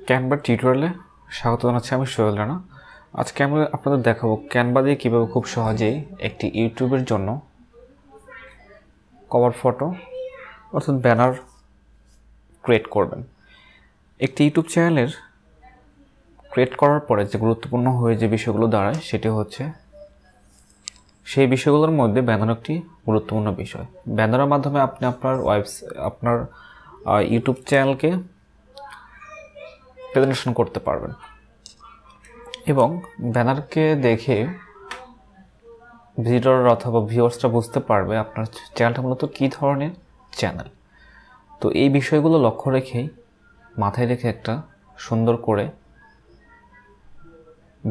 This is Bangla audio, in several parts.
ক্যানভা টিউটোরিয়ালে স্বাগত জানাচ্ছি। আমি সোহেল রানা। আজকে আমি আপনাদের দেখাবো ক্যানভা দিয়ে কীভাবে খুব সহজেই একটি ইউটিউবের জন্য কভার ফটো অর্থাৎ ব্যানার ক্রিয়েট করবেন। একটি ইউটিউব চ্যানেলের ক্রিয়েট করার পরে যে গুরুত্বপূর্ণ হয়ে যে বিষয়গুলো দাঁড়ায় সেটি হচ্ছে সেই বিষয়গুলোর মধ্যে ব্যানার একটি গুরুত্বপূর্ণ বিষয়। ব্যানারের মাধ্যমে আপনি আপনার ইউটিউব চ্যানেলকে প্রেজেন্টেশন করতে পারবেন এবং ব্যানারকে দেখে ভিডিওর অথবা ভিউয়ার্সরা বুঝতে পারবে আপনার চ্যানেলটা মূলত কী ধরনের চ্যানেল। তো এই বিষয়গুলো লক্ষ্য রেখেই মাথায় রেখে একটা সুন্দর করে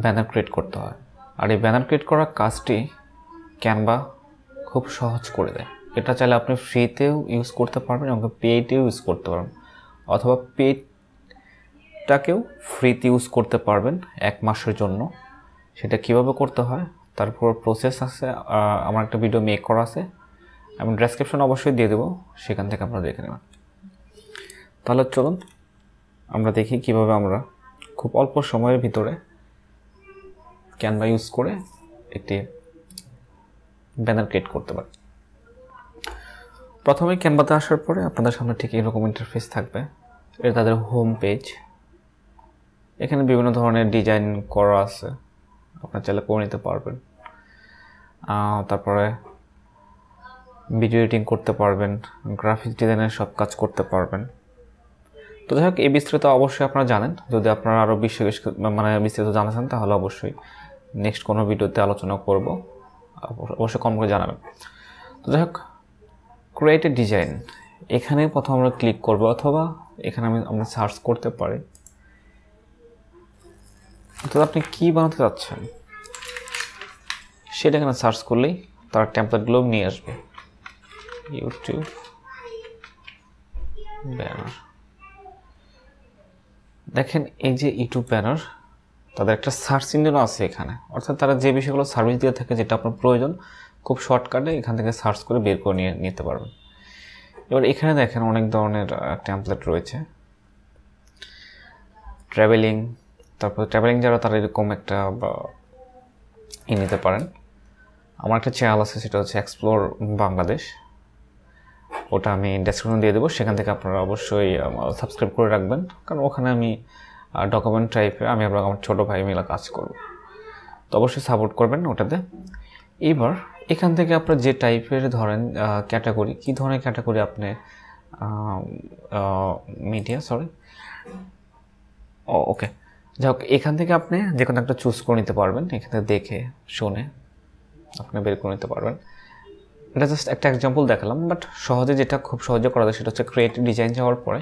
ব্যানার ক্রিয়েট করতে হয়। আর এই ব্যানার ক্রিয়েট করার কাজটি ক্যানভা খুব সহজ করে দেয়। এটা চাইলে আপনি ফ্রিতেও ইউজ করতে পারবেন এবং পেইডেও ইউজ করতে পারবেন, অথবা পেইডটাকেও ফ্রিতে ইউজ করতে পারবেন 1 মাসের জন্য। সেটা কিভাবে করতে হয় তারপর প্রসেস আছে, আমার একটা ভিডিও মেক করা আছে, আমি ডেসক্রিপশন অবশ্যই দিয়ে দেবো, সেখান থেকে আপনারা দেখে নেবেন। তাহলে চলুন আমরা দেখি কিভাবে আমরা খুব অল্প সময়ের ভিতরে ক্যানভা ইউজ করে একটি ব্যানার ক্রিয়েট করতে পারি। প্রথমে ক্যানভাতে আসার পরে আপনাদের সামনে ঠিক এরকম ইন্টারফেস থাকবে। এটা তাদের হোম পেজ। এখানে বিভিন্ন ধরনের ডিজাইন করা আছে, আপনার চাইলে করে নিতে পারবেন। তারপরে ভিডিও এডিটিং করতে পারবেন, গ্রাফিক ডিজাইনের সব কাজ করতে পারবেন। তো যাই হোক, এই বিস্তারিত অবশ্যই আপনারা জানেন। যদি আপনারা আরও বিস্তারিত জানা চান তাহলে অবশ্যই নেক্সট কোনো ভিডিওতে আলোচনা করব, অবশ্যই কমেন্ট করে জানাবেন। তো যাই হোক, ক্রিয়েট এ ডিজাইন, এখানে প্রথম আমরা ক্লিক করব, অথবা এখানে আমরা সার্চ করতে পারি। তো আপনি কি বানাতে চাচ্ছেন সেটা এখানে সার্চ করলেই তার টেমপ্লেটগুলো নিয়ে আসবে। ইউটিউব ব্যানার, দেখেন এই যে ইউটিউব ব্যানার, তাদের একটা সার্চ ইঞ্জিনও আছে এখানে। অর্থাৎ তারা যে বিষয়গুলো সার্ভিস দিয়ে থাকে, যেটা আপনার প্রয়োজন, খুব শর্টকাটে এখান থেকে সার্চ করে বের করে নিতে পারবেন। এবার এখানে দেখেন অনেক ধরনের টেমপ্লেট রয়েছে। ট্রাভেলিং, তারপর ট্রাভেলিং যারা তারা এরকম একটা নিতে পারেন। আমার একটা চ্যানেল আছে, সেটা হচ্ছে এক্সপ্লোর বাংলাদেশ, ওটা আমি ডেসক্রিপশন দিয়ে দেবো, সেখান থেকে আপনারা অবশ্যই সাবস্ক্রাইব করে রাখবেন, কারণ ওখানে আমি ডকুমেন্ট টাইপের আমি আমার ছোটো ভাই মিলে কাজ করব। তো অবশ্যই সাপোর্ট করবেন ওটাতে। এবার এখান থেকে আপনার যে টাইপের ধরেন ক্যাটাগরি, কী ধরনের ক্যাটাগরি আপনি মিডিয়া ওকে, যাই হোক, এখান থেকে আপনি যে কোনো একটা চুজ করে নিতে পারবেন। এখান থেকে দেখে শুনে আপনি বের করে নিতে পারবেন। এটা জাস্ট একটা এক্সাম্পল দেখালাম, বাট সহজে যেটা খুব সহজে করা যায় সেটা হচ্ছে ক্রিয়েটিভ ডিজাইন যাওয়ার পরে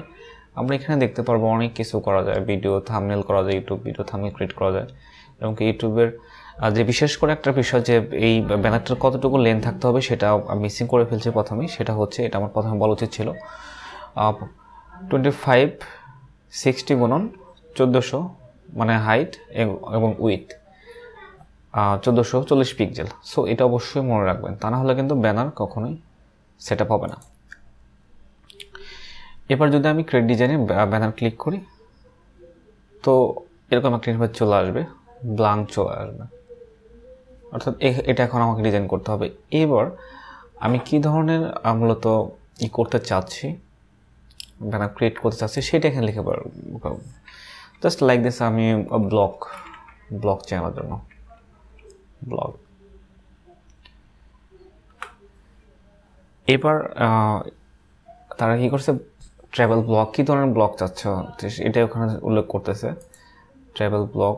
আমরা এখানে দেখতে পারবো অনেক কিছু করা যায়। ভিডিও থাম্বনেল করা যায়, ইউটিউব ভিডিও থাম্বনেল ক্রিয়েট করা যায়। এবং ইউটিউবের যে বিশেষ করে একটা বিষয়, যে এই ব্যানারটার কতটুকু লেন্থ থাকতে হবে সেটা মিসিং করে ফেলছে প্রথমেই। সেটা হচ্ছে, এটা আমার প্রথমে বলা উচিত ছিল, 2560 গুণন 1400, মানে হাইট এবং উইথ 1440 পিক্সেল। সো এটা অবশ্যই মনে রাখবেন, তা না হলে কিন্তু ব্যানার কখনোই সেট আপ হবে না। এবার যদি আমি ক্রিয়েট ডিজাইনে ব্যানার ক্লিক করি, তো এরকম একটা ইন্টারফেস চলে আসবে, ব্ল্যাঙ্ক চলে আসবে। অর্থাৎ এটা এখন আমাকে ডিজাইন করতে হবে। এবার আমি কি ধরনের মূলত করতে চাচ্ছি, ব্যানার ক্রিয়েট করতে চাচ্ছি, সেটা এখানে লিখে পারবো। জাস্ট লাইক দিস, আমি ব্লগ চ্যানেলের জন্য ব্লগ। এবার তারা কি করছে, ট্রাভেল ব্লগ, কী ধরনের ব্লগ চাচ্ছ এটা ওখানে উল্লেখ করতেছে। Travel blog,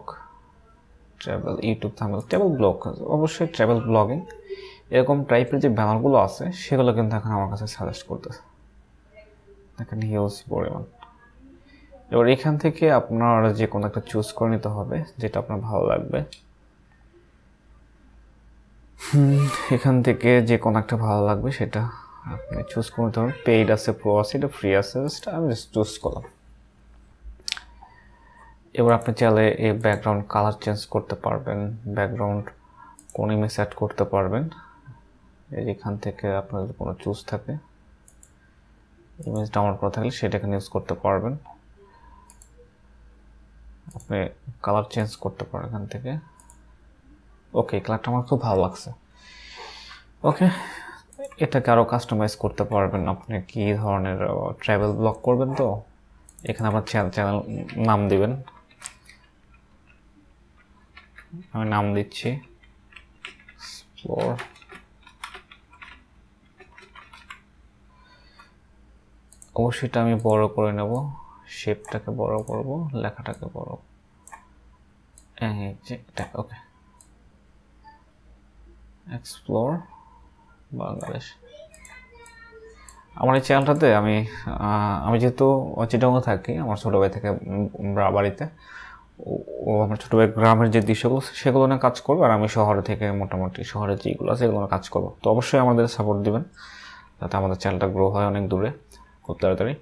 travel YouTube thumbnail, travel blog, অবশ্যই ট্রাভেল ব্লগিং, এরকম টাইপের যে ব্যানারগুলো আছে সেগুলো কিন্তু এখন আমার কাছে সাজেস্ট করতেছে। দেখেন হিউজ পরিমাণ। এবার এখান থেকে আপনার যে কোনো একটা চুজ করে নিতে হবে যেটা আপনার ভালো লাগবে। এখান থেকে যে কোনো একটা ভালো লাগবে সেটা আপনি চুজ করে নিতে হবে। পেইড আছে, প্রো আছে, এটা ফ্রি আছে, আমি জাস্ট চুজ করলাম। এবার আপনি চাইলে এই ব্যাকগ্রাউন্ড কালার চেঞ্জ করতে পারবেন, ব্যাকগ্রাউন্ড কোন ইমেজ সেট করতে পারবেন। এখান থেকে আপনার যদি কোনো চুজ থাকে, ইমেজ ডাউনলোড করা থাকলে সেটা এখানে ইউজ করতে পারবেন। আপনি কালার চেঞ্জ করতে পারেন এখান থেকে। ওকে, কালারটা আমার খুব ভালো লাগছে। ওকে, এটাকে আরও কাস্টমাইজ করতে পারবেন। আপনি কি ধরনের ট্রাভেল ব্লগ করবেন, তো এখানে আপনার চ্যানেল নাম দিবেন। আমি নাম দিচ্ছি এক্সপ্লোর। অবশ্যই এটা আমি বড় করে নেব, শেপটাকে বড় করব, লেখাটাকে বড়, এই যে এটা। ওকে, এক্সপ্লোর বাংলাদেশ। আমার এই চ্যানেলটাতে আমি যেহেতু চিটাগংয়ে থাকি, আমার ছোটো ভাই থেকে বাড়িতে, ও আমার ছোটো ভাই গ্রামের যে দৃশ্যগুলো সেগুলো নিয়ে কাজ করবো, আর আমি শহরে থেকে মোটামুটি শহরের যেগুলো আছে এগুলো কাজ করবো। তো অবশ্যই আমাদের সাপোর্ট দিবেন যাতে আমাদের চ্যানেলটা গ্রো হয় অনেক দূরে, খুব তাড়াতাড়ি।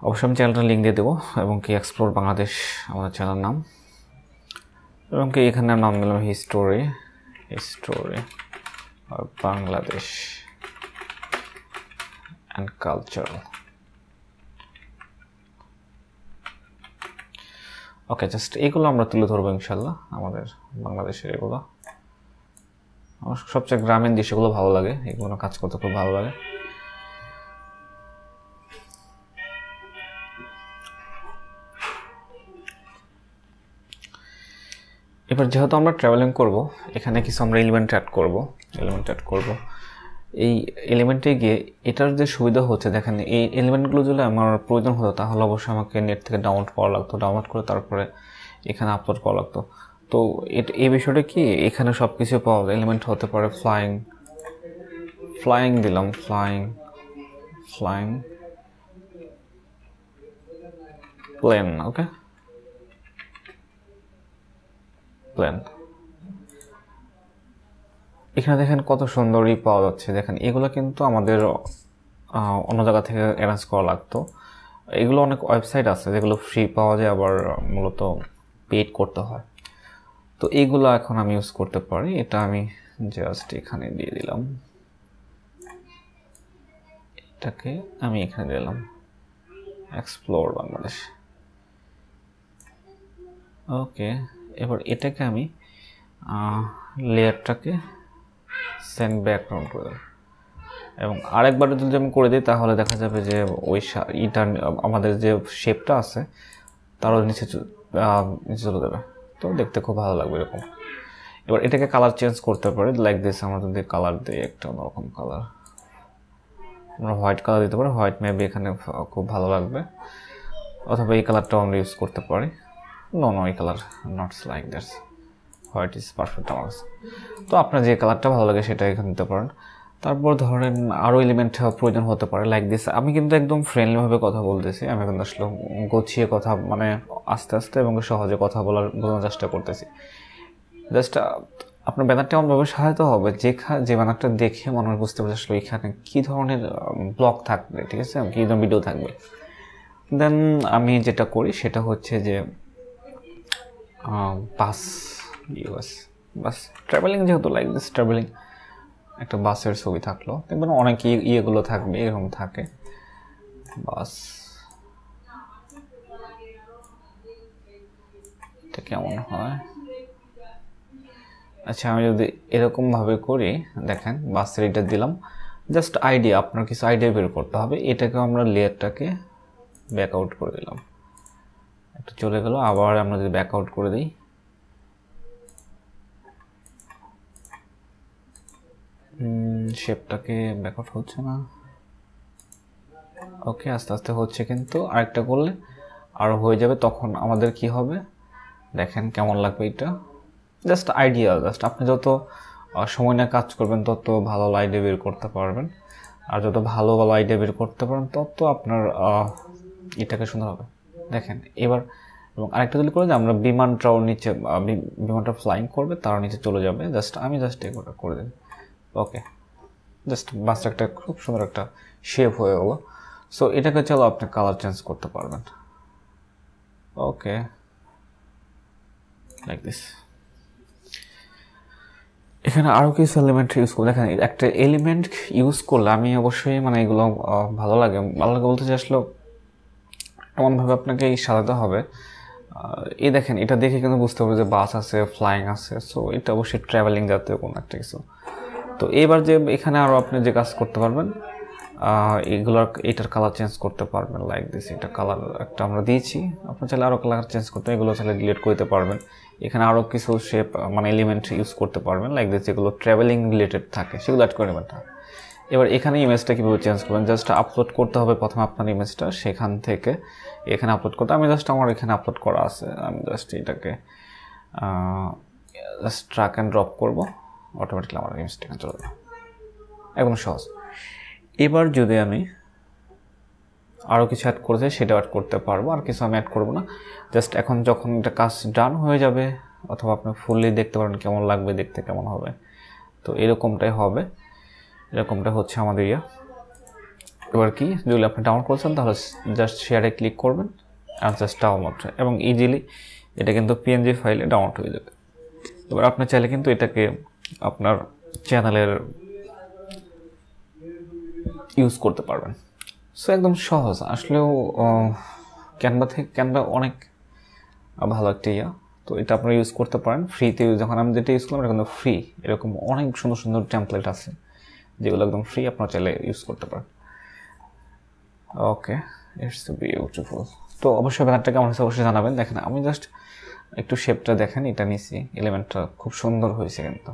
অবশ্যই আমি চ্যানেলটা লিঙ্ক দিয়ে দেবো, এবং কি এক্সপ্লোর বাংলাদেশ আমাদের চ্যানেলের নাম, এবং কি এখানে নাম দিলাম history Bangladesh and cultural. Okay, just এগুলো আমরা তুলে ধরবো ইনশাল্লাহ, আমাদের বাংলাদেশের এগুলো। আমার সবচেয়ে গ্রামীণ দৃশ্যগুলো ভালো লাগে, এগুলো কাজ করতে খুব ভালো লাগে। এবার যেহেতু আমরা ট্রাভেলিং করব, এখানে কিছু আমরা এলিমেন্ট অ্যাড করব। এই এলিমেন্টে গিয়ে এটার যে সুবিধা হচ্ছে, দেখেন এই এলিমেন্টগুলো যদি আমার প্রয়োজন হতো তাহলে অবশ্যই আমাকে নেট থেকে ডাউনলোড করা লাগতো, ডাউনলোড করে তারপরে এখানে আপলোড করা লাগতো। তো এই বিষয়টা কি, এখানে সব কিছু পাওয়া যায়। এলিমেন্ট হতে পারে ফ্লাইং দিলাম, ফ্লাইং প্লেন। ওকে, প্লেন। এখানে দেখেন কত সুন্দরই পাওয়া যাচ্ছে। দেখেন এগুলো কিন্তু আমাদের অন্য জায়গা থেকে অ্যারেঞ্জ করা লাগতো। এগুলো অনেক ওয়েবসাইট আছে যেগুলো ফ্রি পাওয়া যায়, আবার মূলত পেড করতে হয়। তো এইগুলো এখন আমি ইউজ করতে পারি। এটা আমি জাস্ট এখানে দিয়ে দিলাম, এটাকে আমি এখানে দিলাম এক্সপ্লোর বাংলাদেশ। ওকে, এবার এটাকে আমি লেয়ারটাকে সেন্ড ব্যাকগ্রাউন্ড করে দেব, এবং আরেকবার যদি আমি করে দিই তাহলে দেখা যাবে যে ওই ইটা আমাদের যে শেপটা আছে তারও নিচে চলে যাবে। তো দেখতে খুব ভালো লাগবে এরকম। এবার এটাকে কালার চেঞ্জ করতে পারি, লাইক দিস। আমরা যদি কালার দিই একটা অন্যরকম কালার, আমরা হোয়াইট কালার দিতে পারি। হোয়াইট মেবি এখানে খুব ভালো লাগবে, অথবা এই কালারটাও আমরা ইউজ করতে পারি। নো, এই colour not like that's, white is perfect আমার কাছে। তো আপনার যে কালারটা ভালো লাগে সেটা এখানে দিতে পারেন। তারপর ধরেন আরও এলিমেন্ট প্রয়োজন হতে পারে, লাইক দিস। আমি কিন্তু একদম ফ্রেন্ডলিভাবে কথা বলতেছি, আমি কিন্তু আসলে গুছিয়ে কথা, মানে আস্তে আস্তে এবং সহজে কথা বোঝানোর চেষ্টা করতেছি। জাস্ট আপনার ব্যানারটা এমনভাবে সাজাতে হবে যে ব্যানারটা দেখে মানুষ বুঝতে পারছে আসলে এখানে কী ধরনের ব্লগ থাকবে, ঠিক আছে, কী ধরনের ভিডিও থাকবে। দেন আমি যেটা করি সেটা হচ্ছে যে বাস ট্রাভেলিং, যেহেতু লাইক দিস ট্রাভেলিং, একটা বাসের ছবি থাকলো, দেখবেন অনেক ইয়েগুলো থাকবে, এরকম থাকে বাস। এটা কেমন হয়? আচ্ছা, আমি যদি এরকমভাবে করি, দেখেন বাসের এটা দিলাম, জাস্ট আইডিয়া, আপনার কিছু আইডিয়া বের করতে হবে। এটাকে আমরা লেয়ারটাকে ব্যাক আউট করে দিলাম, একটা চলে গেল। আবার আমরা যদি ব্যাক আউট করে দিই, শেপটাকে ব্যাক আউট হচ্ছে না। ওকে, আস্তে আস্তে হচ্ছে, কিন্তু আরেকটা করলে আরও হয়ে যাবে। তখন আমাদের কি হবে দেখেন কেমন লাগবে এটা। জাস্ট আইডিয়া, জাস্ট আপনি যত সময় নিয়ে কাজ করবেন তত ভালো আইডিয়া বের করতে পারবেন, আর যত ভালো আইডিয়া বের করতে পারেন তত আপনার এটাকে সুন্দর হবে। দেখেন এবার, এবং আরেকটা যদি করে যে আমরা বিমানটাও নিচে, বিমানটা ফ্লাইং করবে, তারও নিচে চলে যাবে। আমি জাস্ট এগুলো করে দিই। ওকে, জাস্ট বাসটা একটা খুব সুন্দর একটা শেপ হয়ে গেলো। সো এটাকে চলো আপনি কালার চেঞ্জ করতে পারবেন। ওকে, লাইক দিস। এখানে আরও কিছু এলিমেন্ট ইউজ করবো। দেখেন একটা এলিমেন্ট ইউজ করলে আমি অবশ্যই, মানে এগুলো ভালো লাগে বলতে চাই আসলে এমনভাবে আপনাকে সাজাতে হবে এই দেখেন, এটা দেখে কিন্তু বুঝতে হবে যে বাস আছে, ফ্লাইং আছে, সো এটা অবশ্যই ট্রাভেলিং জাতীয় কোনো একটা কিছু। তো এবার যে এখানে আরও আপনি যে কাজ করতে পারবেন, এটার কালার চেঞ্জ করতে পারবেন, লাইক দিস। এটা কালার একটা আমরা দিয়েছি, আপনি চাইলে আরও কালার চেঞ্জ করতে, এগুলো চাইলে ডিলিট করতে পারবেন। এখানে আরও কিছু শেপ মানে এলিমেন্ট ইউজ করতে পারবেন, লাইক দিস, যেগুলো ট্রাভেলিং রিলেটেড থাকে সেগুলো অ্যাড করে নেবেন। এবার এখানে ইমেজটা কীভাবে চেঞ্জ করবেন, জাস্ট আপলোড করতে হবে প্রথমে আপনার ইমেজটা, সেখান থেকে এখানে আপলোড করতে, আমি জাস্ট আমার এখানে আপলোড করা আছে, আমি জাস্ট এটাকে জাস্ট ড্র্যাগ অ্যান্ড ড্রপ করবো, অটোমেটিকলি আমার ইমেজটা এখানে চলে যাবে, একদম সহজ। এবার যদি আমি আরও কিছু অ্যাড করতে চাই সেটা অ্যাড করতে পারবো, আর কিছু আমি অ্যাড করবো না। জাস্ট এখন যখন এটা কাজ ডান হয়ে যাবে, অথবা আপনি ফুললি দেখতে পারেন কেমন লাগবে, দেখতে কেমন হবে, তো এরকমটাই হবে, এরকমটা হচ্ছে আমাদের এবার কি, যদি আপনি ডাউনলোড করছেন তাহলে জাস্ট শেয়ারে ক্লিক করবেন আর জাস্ট ডাউনলোড, এবং ইজিলি এটা কিন্তু পিএনজি ফাইলে ডাউনলোড হয়ে যাবে। এবার আপনি চাইলে কিন্তু এটাকে আপনার চ্যানেলের ইউজ করতে পারবেন। সো একদম সহজ আসলেও, ক্যানভা অনেক ভালো একটা তো এটা আপনারা ইউজ করতে পারেন ফ্রিতে। যখন আমি যেটা ইউজ করলাম এটা কিন্তু ফ্রি, এরকম অনেক সুন্দর সুন্দর টেমপ্লেট আছে যেগুলো একদম ফ্রি, আপনারা চাইলে ইউজ করতে পারেন। ওকে, ইটস বিউটিফুল। তো অবশ্যই ব্যানারটা কেমন হয়েছে অবশ্যই জানাবেন। দেখেন আমি জাস্ট একটু শেপটা দেখেন, এটা নিছি, এলিমেন্টটা খুব সুন্দর হয়েছে কিন্তু।